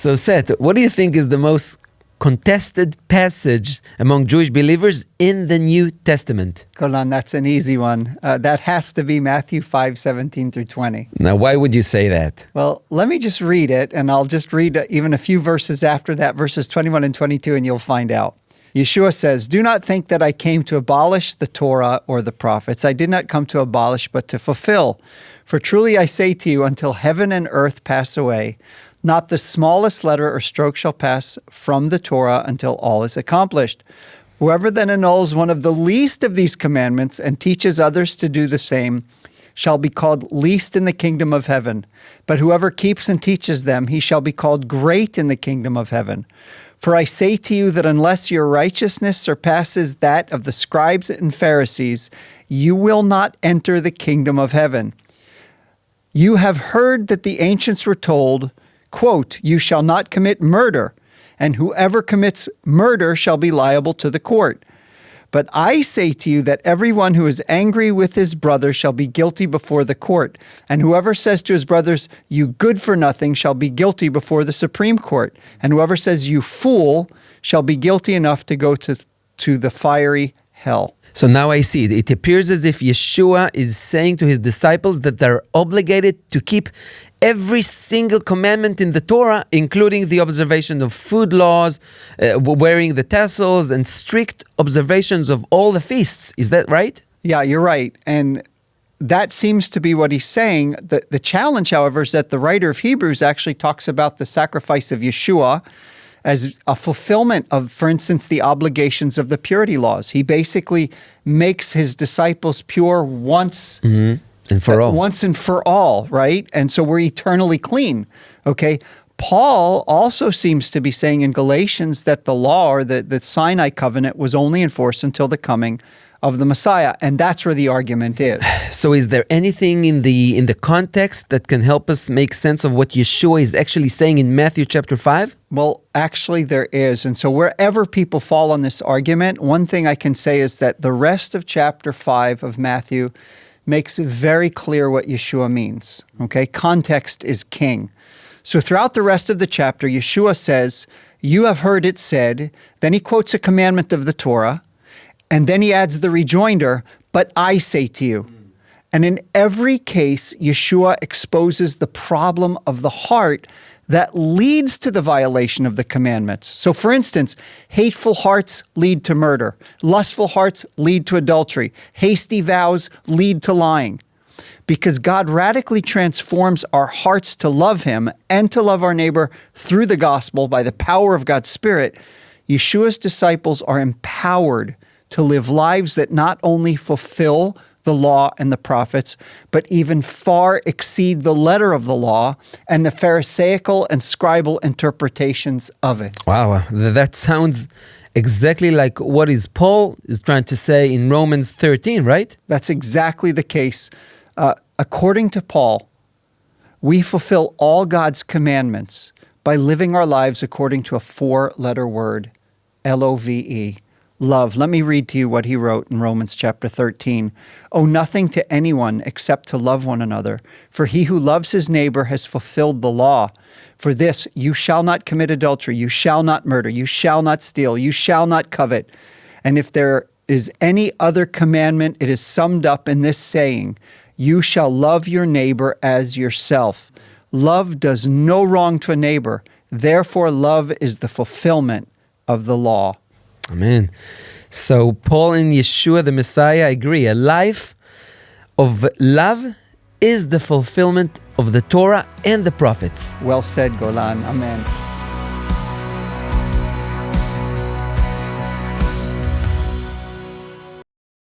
So Seth, what do you think is the most contested passage among Jewish believers in the New Testament? Golan, that's an easy one. That has to be Matthew 5:17 through 20. Now, why would you say that? Well, let me just read it, and I'll just read even a few verses after that, verses 21 and 22, and you'll find out. Yeshua says, "Do not think that I came to abolish the Torah or the prophets. I did not come to abolish, but to fulfill. For truly I say to you, until heaven and earth pass away, not the smallest letter or stroke shall pass from the Torah until all is accomplished. Whoever then annuls one of the least of these commandments and teaches others to do the same shall be called least in the kingdom of heaven. But whoever keeps and teaches them, he shall be called great in the kingdom of heaven. For I say to you that unless your righteousness surpasses that of the scribes and Pharisees, you will not enter the kingdom of heaven. You have heard that the ancients were told, quote, 'You shall not commit murder, and whoever commits murder shall be liable to the court.' But I say to you that everyone who is angry with his brother shall be guilty before the court, and whoever says to his brothers, 'You good for nothing,' shall be guilty before the Supreme Court, and whoever says, 'You fool,' shall be guilty enough to go to the fiery hell." So now I see it. It appears as if Yeshua is saying to his disciples that they're obligated to keep every single commandment in the Torah, including the observation of food laws, wearing the tassels, and strict observations of all the feasts. Is that right? Yeah, you're right. And that seems to be what he's saying. The challenge, however, is that the writer of Hebrews actually talks about the sacrifice of Yeshua as a fulfillment of, for instance, the obligations of the purity laws. He basically makes his disciples pure once and for all. Once and for all, right? And so we're eternally clean, okay? Paul also seems to be saying in Galatians that the law or the Sinai covenant was only enforced until the coming of the Messiah, and that's where the argument is. So is there anything in the context that can help us make sense of what Yeshua is actually saying in Matthew chapter 5? Well, actually there is. And so wherever people fall on this argument, one thing I can say is that the rest of chapter 5 of Matthew makes it very clear what Yeshua means. Okay? Context is king. So throughout the rest of the chapter, Yeshua says, "You have heard it said," then he quotes a commandment of the Torah, and then he adds the rejoinder, "But I say to you." And in every case, Yeshua exposes the problem of the heart that leads to the violation of the commandments. So for instance, hateful hearts lead to murder. Lustful hearts lead to adultery. Hasty vows lead to lying. Because God radically transforms our hearts to love Him and to love our neighbor through the gospel by the power of God's Spirit, Yeshua's disciples are empowered to live lives that not only fulfill the law and the prophets, but even far exceed the letter of the law and the Pharisaical and scribal interpretations of it. Wow, that sounds exactly like what Paul is trying to say in Romans 13, right? That's exactly the case. According to Paul, we fulfill all God's commandments by living our lives according to a 4-letter word, L-O-V-E. Love. Let me read to you what he wrote in Romans chapter 13. "Owe nothing to anyone except to love one another, for he who loves his neighbor has fulfilled the law. For this, you shall not commit adultery, you shall not murder, you shall not steal, you shall not covet. And if there is any other commandment, it is summed up in this saying, you shall love your neighbor as yourself. Love does no wrong to a neighbor. Therefore, love is the fulfillment of the law." Amen. So Paul and Yeshua, the Messiah, agree. A life of love is the fulfillment of the Torah and the prophets. Well said, Golan. Amen.